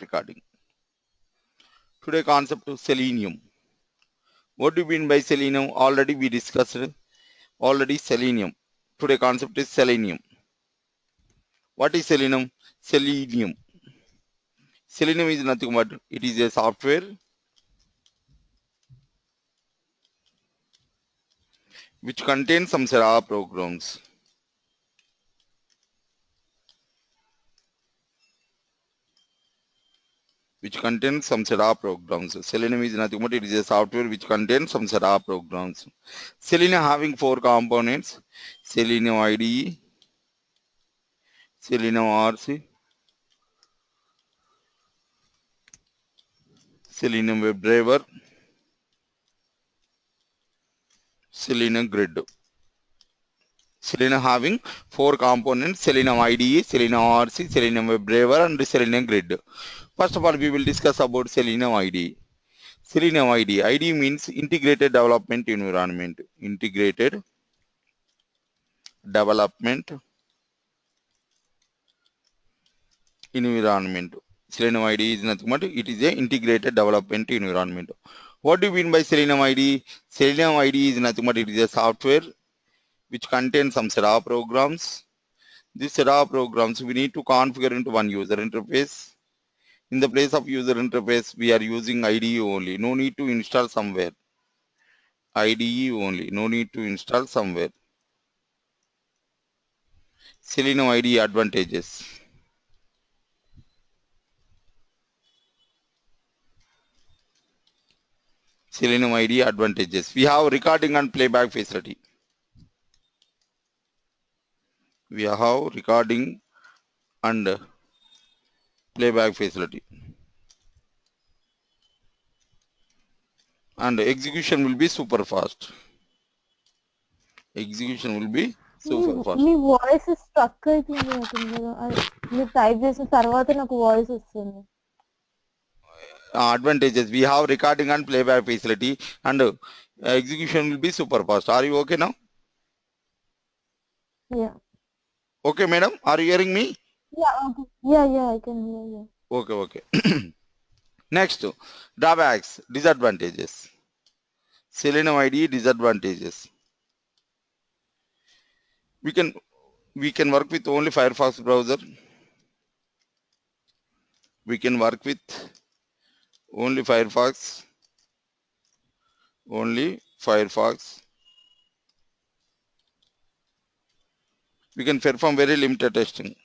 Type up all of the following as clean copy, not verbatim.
recording. Today concept of Selenium. What do you mean by Selenium? Already we discussed Selenium. Today concept is Selenium. What is Selenium? Selenium. Selenium is nothing but it is a software which contains some Java programs. Selenium is nothing but it is a software which contains some Java programs. Selenium having four components: Selenium IDE, Selenium RC, Selenium Webdriver, Selenium Grid. Selenium having four components: Selenium IDE, Selenium RC, Selenium Webdriver, and Selenium Grid. First of all, we will discuss about Selenium IDE. Selenium IDE. IDE means Integrated Development Environment. Integrated Development Environment. Selenium IDE is nothing but it is a integrated development environment. What do you mean by Selenium IDE? Selenium IDE is nothing but it is a software which contains some Java programs. These Java programs we need to configure into one user interface. In the place of user interface, we are using IDE only. No need to install somewhere. IDE only. No need to install somewhere. Selenium IDE advantages. Selenium IDE advantages. We have recording and playback facility. We have recording and playback facility. And execution will be super fast. Execution will be super fast. Me voice struck అవుతుంది మీరు type చేసిన తర్వాత నాకు voice వస్తుంది. Advantages: we have recording and playback facility, and execution will be super fast. Are you okay now? Yeah. Okay, madam. Are you hearing me? Yeah. Okay. Yeah. I can hear you. Okay. Next, drawbacks, disadvantages. Selenium IDE disadvantages. We can work with only Firefox browser. We can work with only Firefox. We can perform very limited testing.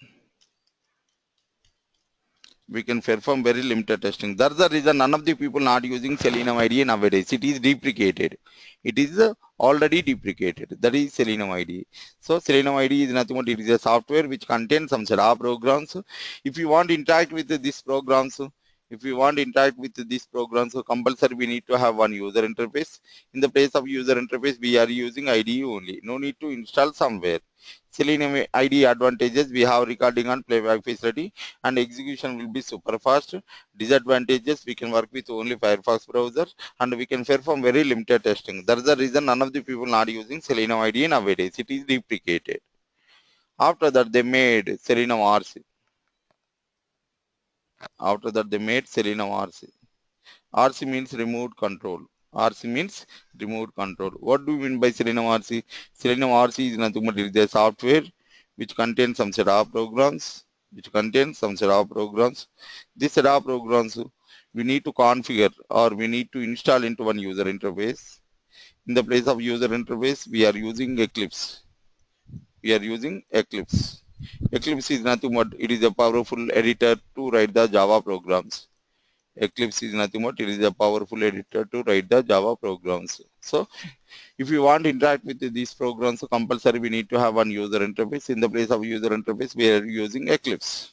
That's the reason none of the people not using Selenium IDE nowadays. It is deprecated. It is already deprecated. That is Selenium IDE. So Selenium IDE is nothing but it is a software which contains some Java programs. If you want to interact with these programs, so compulsory we need to have one user interface. In the place of user interface, we are using IDE only. No need to install somewhere. Selenium IDE advantages: we have recording and playback facility, and execution will be super fast. Disadvantages: we can work with only Firefox browser, and we can perform very limited testing. That's the reason none of the people not using Selenium IDE nowadays. It is deprecated. After that, they made Selenium RC. RC means remote control. What do you mean by Selenium RC? Selenium RC is nothing but it is a software which contains some Java programs. These Java programs we need to configure or we need to install into one user interface. In the place of user interface, we are using Eclipse. Eclipse is nothing but it is a powerful editor to write the Java programs. So if you want to interact with these programs, so compulsory we need to have one user interface. In the place of user interface, we are using Eclipse.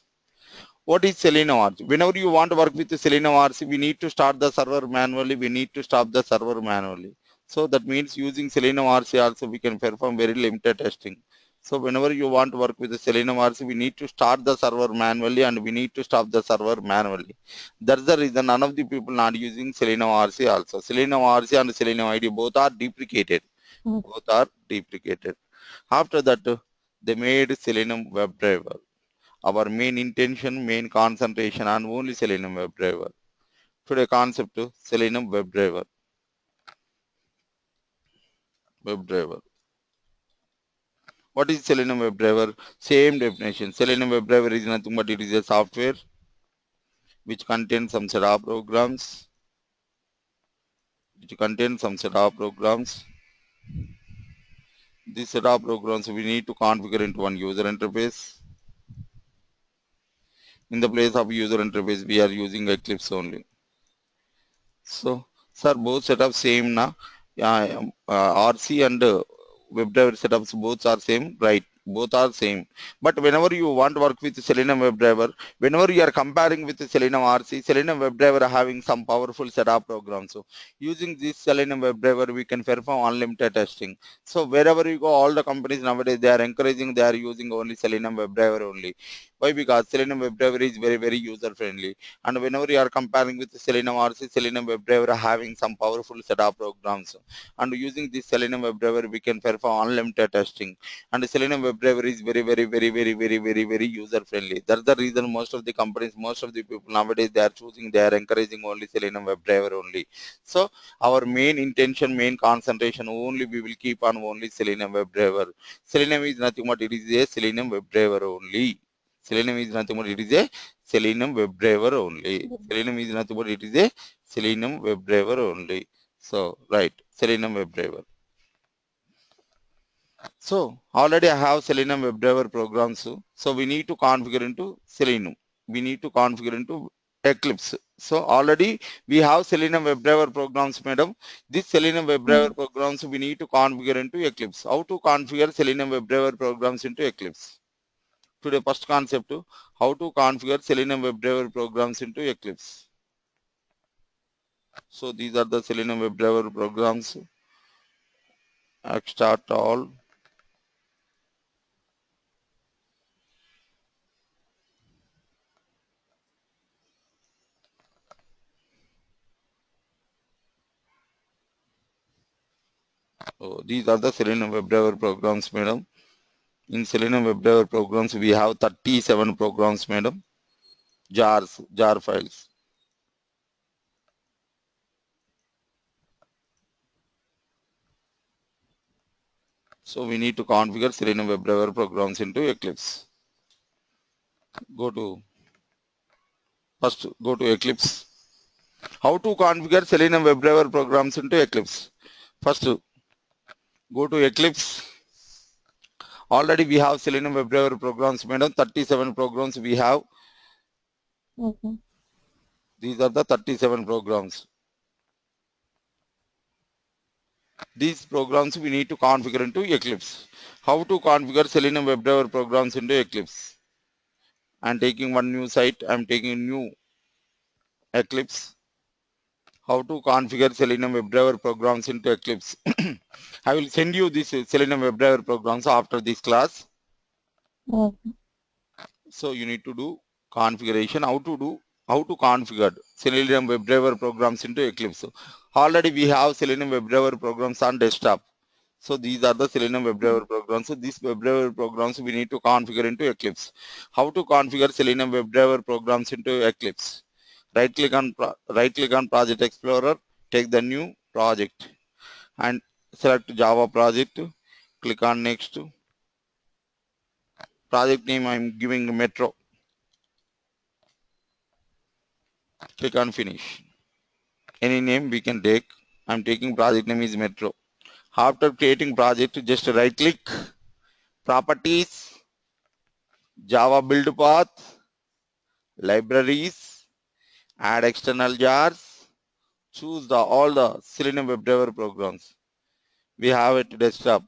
What is Selenium RC? Whenever you want to work with the Selenium RC, we need to start the server manually. We need to stop the server manually. So that means using Selenium RC also we can perform very limited testing. So whenever you want to work with the Selenium RC, we need to start the server manually and we need to stop the server manually. That's the reason none of the people not using Selenium RC also. Selenium RC and Selenium IDE both are deprecated. After that, they made Selenium Webdriver. Our main intention, main concentration on only Selenium WebDriver. Today concept Selenium WebDriver. WebDriver. What is Selenium WebDriver? Same definition. Selenium WebDriver is nothing but it is a software which contains some set of programs. Which contains some set of programs. This set of programs we need to configure into one user interface. In the place of user interface, we are using Eclipse only. So, sir, both setups same na? RC and WebDriver setups both are same, right? Both are same. But whenever you want to work with Selenium WebDriver, whenever you are comparing with Selenium RC, Selenium WebDriver having some powerful set of programs. So, using this Selenium WebDriver, we can perform unlimited testing. So, wherever you go, all the companies nowadays they are encouraging, they are using only Selenium WebDriver only. Why? Because Selenium WebDriver is very user friendly. And whenever you are comparing with Selenium RC, Selenium WebDriver having some powerful set of programs. And using this Selenium WebDriver, we can perform unlimited testing. And Selenium WebDriver is very user friendly. That's the reason most of the companies, most of the people nowadays, they are choosing, they are encouraging only Selenium WebDriver only. So our main intention, main concentration only we will keep on only Selenium WebDriver. Selenium is nothing but it is a Selenium WebDriver only. Selenium is nothing but it is a Selenium WebDriver only. Selenium is nothing but it is a Selenium WebDriver only. So, right, Selenium WebDriver. So, already I have Selenium WebDriver programs. So, we need to configure into Selenium. We need to configure into Eclipse. So, already we have Selenium WebDriver programs, madam. This Selenium WebDriver programs we need to configure into Eclipse. How to configure Selenium WebDriver programs into Eclipse? Today, first concept, how to configure Selenium WebDriver programs into Eclipse. So these are the Selenium WebDriver programs. Start all. So these are the Selenium WebDriver programs, madam. In Selenium WebDriver programs, we have 37 programs, madam. Jar files. So we need to configure Selenium WebDriver programs into Eclipse. First go to Eclipse. How to configure Selenium WebDriver programs into Eclipse? First go to Eclipse. Already we have Selenium WebDriver programs, madam. 37 programs we have. Okay. These are the 37 programs. These programs we need to configure into Eclipse. How to configure Selenium WebDriver programs into Eclipse? I'm taking one new site. I'm taking new Eclipse. How to configure Selenium WebDriver programs into Eclipse? I will send you this Selenium WebDriver programs after this class. Okay. So you need to do configuration. How to configure Selenium WebDriver programs into Eclipse. Already we have Selenium WebDriver programs on desktop. So these are the Selenium WebDriver programs. So these WebDriver programs we need to configure into Eclipse. How to configure Selenium WebDriver programs into Eclipse? Right click on Project Explorer. Take the new project and select Java project. Click on Next. Project name I'm giving Metro. Click on Finish. Any name we can take. I'm taking project name is Metro. After creating project, just right click, Properties, Java build path, Libraries, add external jars, choose all the Selenium WebDriver programs. We have it desktop.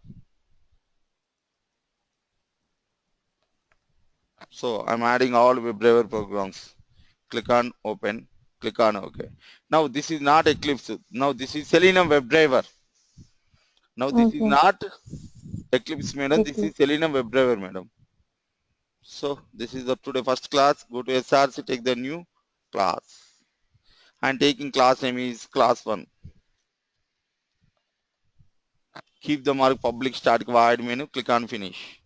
So I'm adding all WebDriver programs. Click on open, click on OK. Now this is not Eclipse. Now this is Selenium WebDriver. Now this is Okay. not Eclipse, madam. This Okay. is Selenium WebDriver, madam. So this is up to the first class. Go to SRC, take the new class. And taking class name is class 1. Keep the mark public static void menu. Click on finish.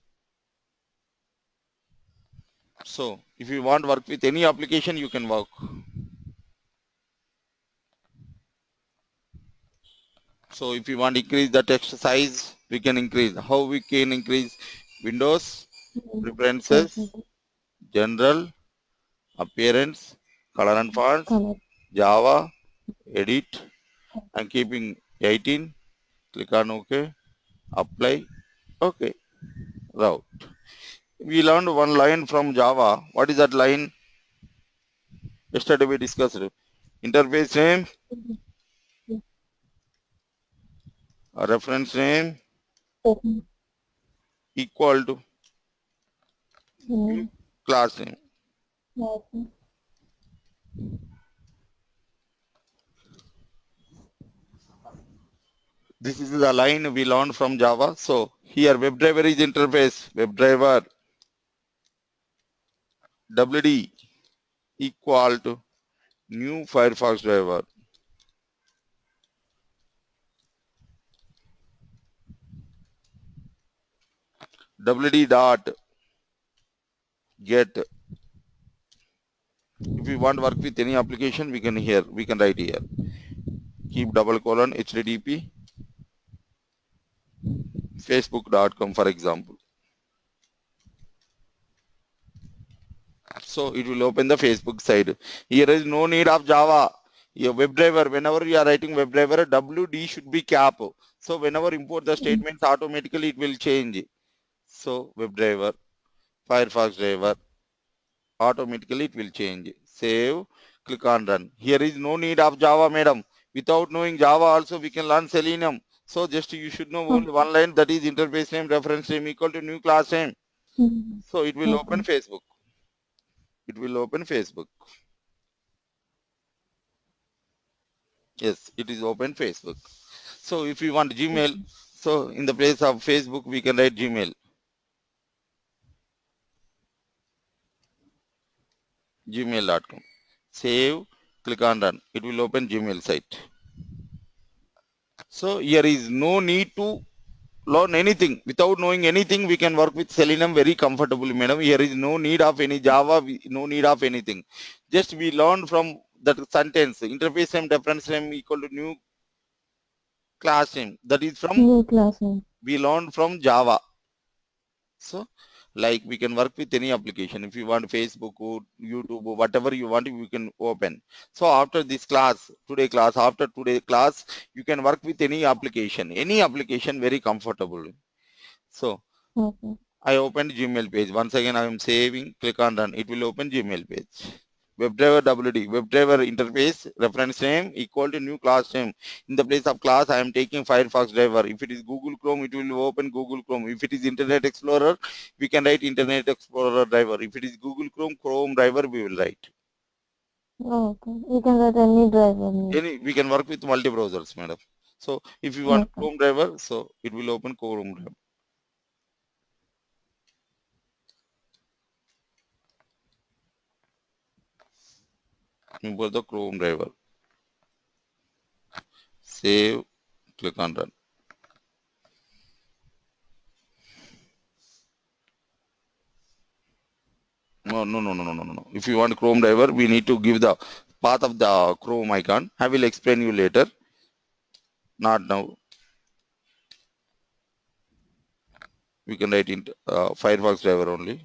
So if you want to work with any application, you can work. So if you want to increase the text size, we can increase. How we can increase? Windows, preferences, Okay. general, appearance, color and fonts, Correct. Java, edit. I'm keeping 18. Click on OK. Apply. OK. Route. We learned one line from Java. What is that line? Yesterday we discussed. Interface name, reference name Okay. equal to new Mm. class name. Okay. This is the line we learned from Java. So here WebDriver is interface. WebDriver WD equal to new Firefox driver. WD dot get. If we want to work with any application, we can write here. Keep double colon HTTP facebook.com for example. So it will open the Facebook side. Here is no need of Java. Your WebDriver, whenever you are writing WebDriver, WD should be cap. So whenever import the Mm. statements, automatically it will change. So WebDriver, Firefox driver, automatically it will change. Save, click on run. Here is no need of Java, madam. Without knowing Java also we can learn Selenium. So just you should know only one line, that is interface name, reference name equal to new class name. Mm. So it will open Okay. Facebook. It will open Facebook. Yes, it is open Facebook. So if we want Gmail, Okay. so in the place of Facebook, we can write Gmail, gmail.com. Save, click on run. It will open Gmail site. So here is no need to learn anything. Without knowing anything, we can work with Selenium very comfortably, madam. Here is no need of any Java, no need of anything. Just we learn from that sentence, interface name, reference name equal to new class name. That is from, New class name. we learned from Java. So, like we can work with any application. If you want Facebook or YouTube or whatever you want, you can open. So after this class, after today class, you can work with any application very comfortable. So Okay. I opened Gmail page. Once again, I am saving, click on run. It will open Gmail page. WebDriver WD, WebDriver interface, reference name equal to new class name. In the place of class, I am taking Firefox driver. If it is Google Chrome, it will open Google Chrome. If it is Internet Explorer, we can write Internet Explorer driver. If it is Google Chrome, Chrome driver, we will write. Okay. You can get any driver name. We can work with multi browsers, madam. So if you want Okay. Chrome driver, so it will open Chrome driver. Import the Chrome driver. Save, click on run. No. If you want Chrome driver, we need to give the path of the Chrome icon. I will explain you later. Not now. We can write in Firefox driver only.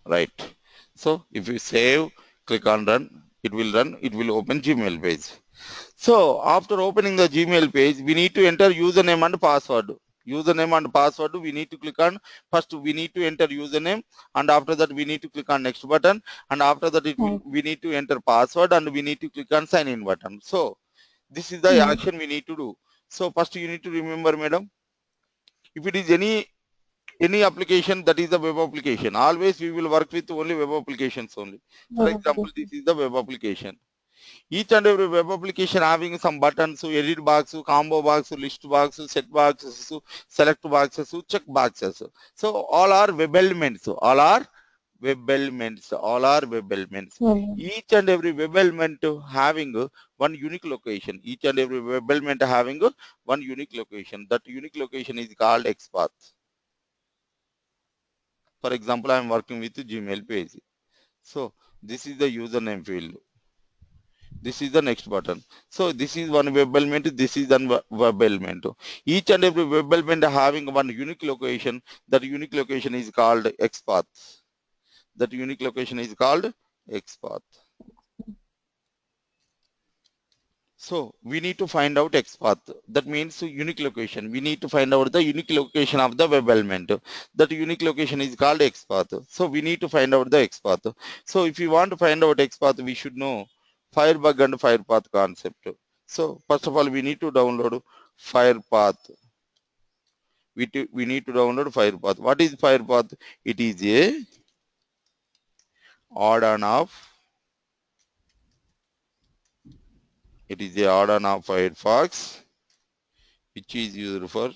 Right. So if you save, click on run. It will run. It will open Gmail page. So after opening the Gmail page, we need to enter username and password. Username and password, we need to click on, first we need to enter username, and after that we need to click on next button, and after that Okay. we need to enter password, and we need to click on sign in button. So this is the Mm. action we need to do. So first you need to remember, madam, if it is any application, that is the web application, always we will work with only web applications only. For example, this Verification. is the web application. Each and every web application having some buttons, so edit box, so combo box, so list box, so set boxes, so select boxes, so check boxes. So all are web elements. So all are web elements, all are web elements. Yeah. Each and every web element having one unique location. Each and every web element having one unique location. That unique location is called XPath. For example, I am working with Gmail page. So this is the username field. This is the next button. So this is one web element. This is one web element. Each and every web element having one unique location. That unique location is called XPath. That unique location is called XPath. So we need to find out XPath. That means unique location. We need to find out the unique location of the web element. That unique location is called XPath. So we need to find out the XPath. So if you want to find out XPath, we should know Firebug and Firepath concept. So first of all, we need to download Firepath. We need to download Firepath. What is Firepath? It is a add-on of Firefox, which is used for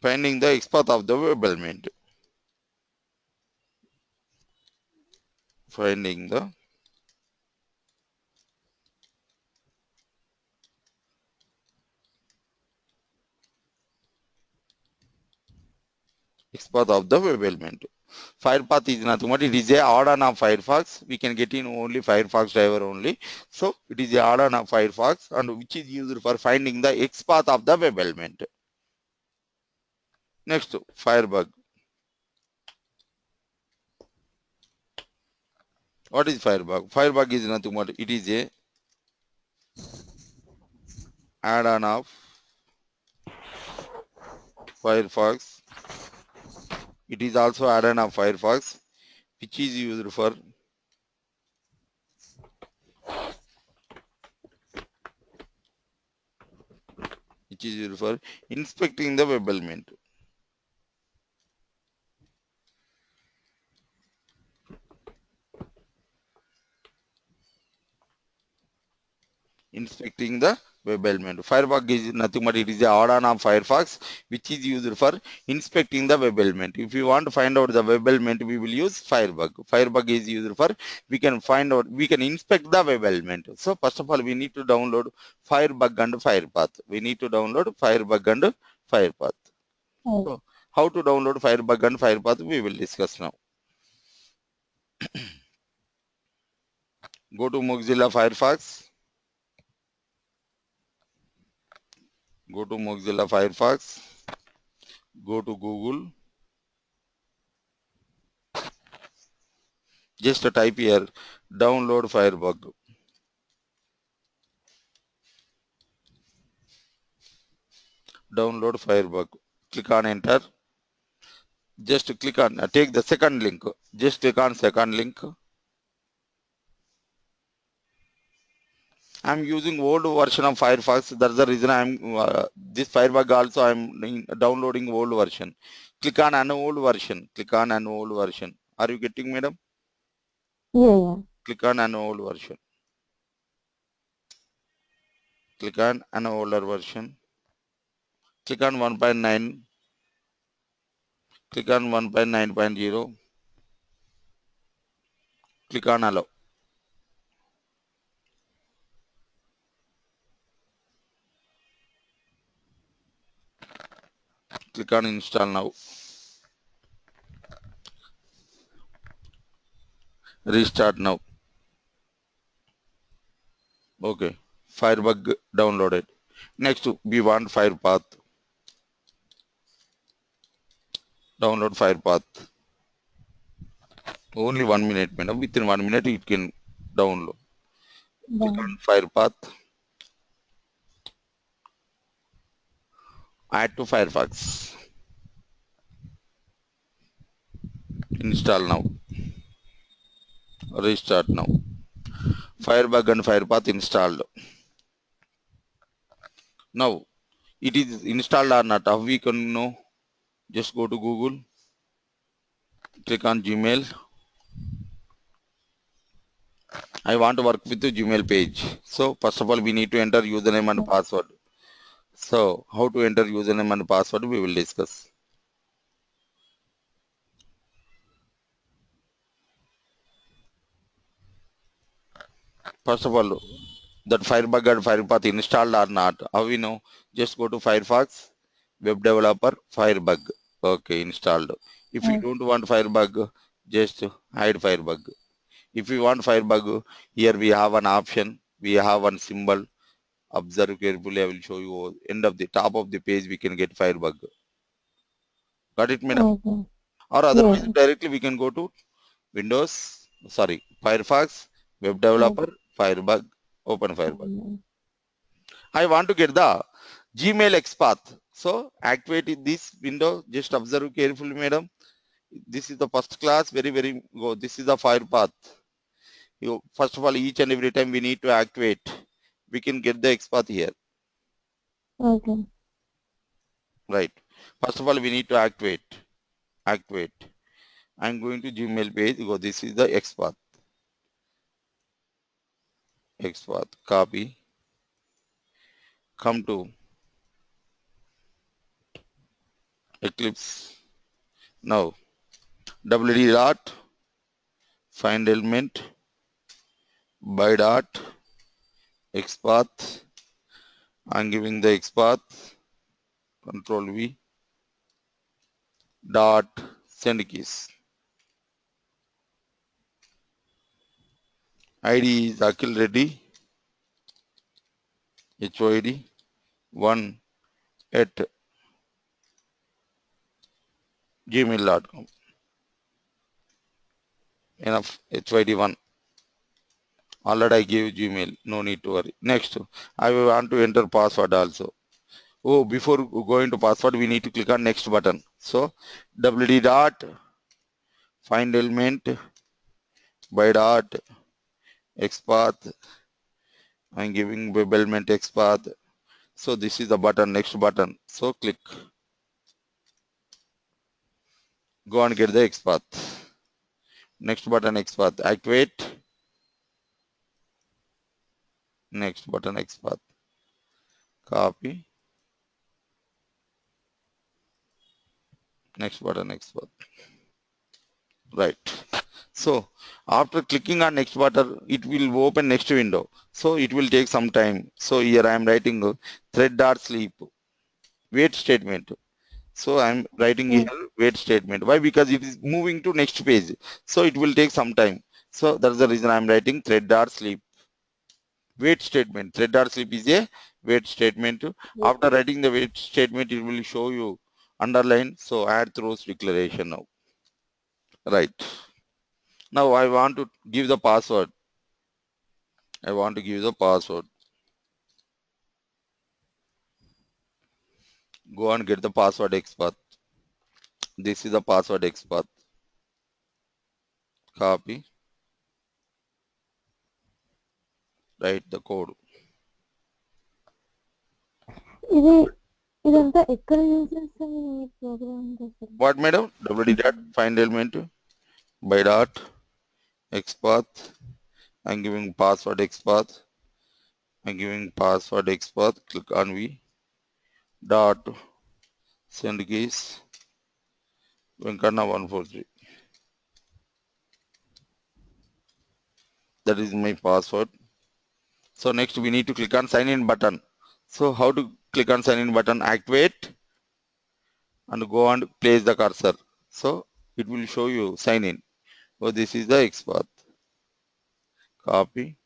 finding the XPath of the web element. Finding the XPath of the web element. Firepath is nothing but it is a add-on of Firefox. We can get in only Firefox driver only. So it is a add-on of Firefox and which is used for finding the XPath of the web element. Next, Firebug. What is Firebug? Firebug is nothing but it is a add-on of Firefox. It is also add-on of Firefox, which is used for inspecting the web element. Inspecting the web element. Firebug is nothing but it is a add-on of Firefox, which is used for inspecting the web element. If you want to find out the web element, we will use Firebug. Firebug is used for we can inspect the web element. So first of all, we need to download Firebug and Firepath. We need to download Firebug and Firepath. Oh. So how to download Firebug and Firepath, we will discuss now. Go to Mozilla Firefox. Go to Mozilla Firefox. Go to Google. Just type here download Firebug. Download Firebug. Click on enter. Just click on take the second link. Just click on second link. I'm using old version of Firefox. That's the reason I'm this Firebug also I'm downloading old version. Click on an old version. Click on an old version. Are you getting, madam? Yeah. Click on an old version. Click on an older version. Click on 1.9. Click on 1.9.0. Click on allow. Click on install now. Restart now. Okay. Firebug downloaded. Next we want Firepath. Download Firepath. Only 1 minute, madam. Within 1 minute it can download. Click on Firepath. Add to Firefox. Install now. Restart now. Firebug and Firepath installed. Now it is installed or not. How we can know? Just go to Google. Click on Gmail. I want to work with the Gmail page. So first of all, we need to enter username and password. So how to enter username and password we will discuss. First of all, that Firebug and Firepath installed or not, how we know? Just go to Firefox, web developer, Firebug. Okay, installed. If you Okay. don't want Firebug, just hide Firebug. If you want Firebug, here we have an option. We have one symbol. Observe carefully. I will show you. End of the top of the page, we can get Firebug. Got it, madam? Okay. Or Yes. otherwise, directly we can go to Windows. Sorry, Firefox, web Yes. developer, Firebug, open Firebug. Fine. I want to get the Gmail XPath. So activate this window. Just observe carefully, madam. This is the first class. Very go. This is the Firepath. You first of all, each and every time we need to activate. We can get the XPath here, Okay. right? First of all, we need to activate. Activate. I'm going to Gmail page. Go. This is the XPath. XPath. Copy. Come to Eclipse. Now, WD dot find element by dot XPath. I'm giving the XPath. Control V dot send keys. ID is Akhil Reddy HOID 1 at gmail.com. Enough HOID 1. Already I gave Gmail. No need to worry. Next, I want to enter password also. Oh, before going to password, we need to click on next button. So WD dot find element by dot XPath. I'm giving web element XPath. So this is the button, next button. So click. Go and get the XPath. Next button XPath. Activate. Next button XPath. Copy. Next button XPath. Right. So after clicking on next button, it will open next window. So it will take some time. So here I am writing thread dot sleep wait statement. So I am writing here Yes. wait statement. Why? Because it is moving to next page. So it will take some time. So that's the reason I am writing thread dot sleep wait statement. Thread dot sleep is a wait statement. Yes. After writing the wait statement, it will show you underline. So add throws declaration now. Right. Now I want to give the password. I want to give the password. Go and get the password expert. This is the password expert. Copy. Write the code. ఇది ఇదంతా ఎక్కడ use చేస్తాం ఈ programme అసలు? What madam? WD dot find element by dot expert. I'm giving password expert. I'm giving password expert. Click on V. Dot send keys. Venkana 143. That is my password. So next we need to click on sign in button. So how to click on sign in button? Activate and go and place the cursor. So it will show you sign in. So this is the expert. Copy.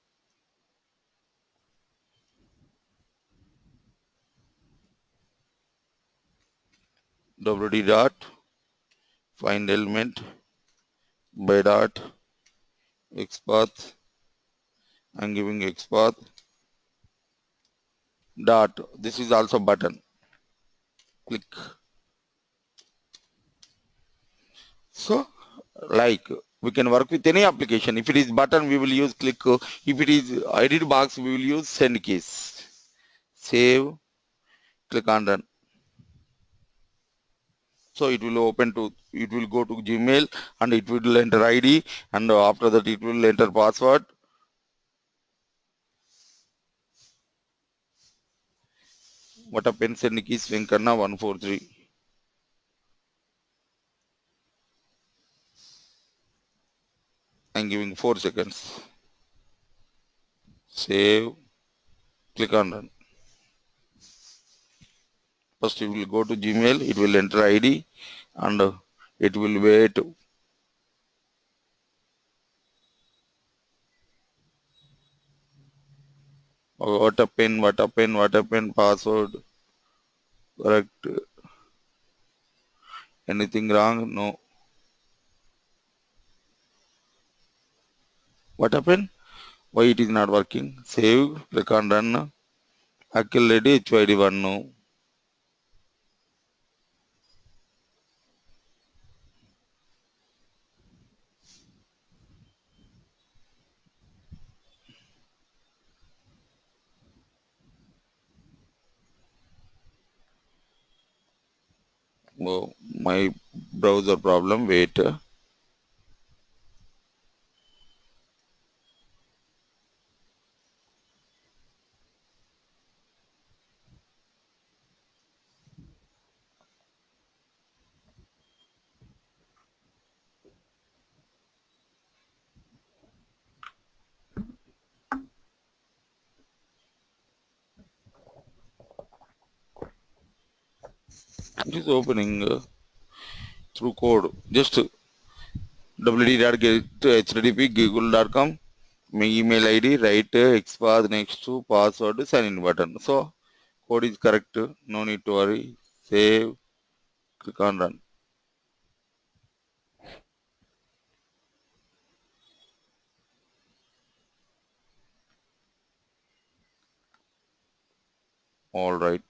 WD dot find element by dot XPath. I'm giving XPath dot. This is also button. Click. So like we can work with any application. If it is button, we will use click. If it is edit box, we will use send keys. Save. Click on done. So it will open to. It will go to Gmail and it will enter ID and after that it will enter password. What happened? Send keys Venkana 143. I'm giving 4 seconds. Save. Click on run. First you will go to Gmail. It will enter ID and it will wait. What happened? What happened? What happened? Password correct. Anything wrong? No. What happened? Why it is not working? Save. Click on run. AkhilReddy HYD1 no. Oh, my browser problem. Wait. It is opening through code. Just www.http google.com. My email ID, write xpath next to password sign in button. So code is correct. No need to worry. Save. Click on run. All right.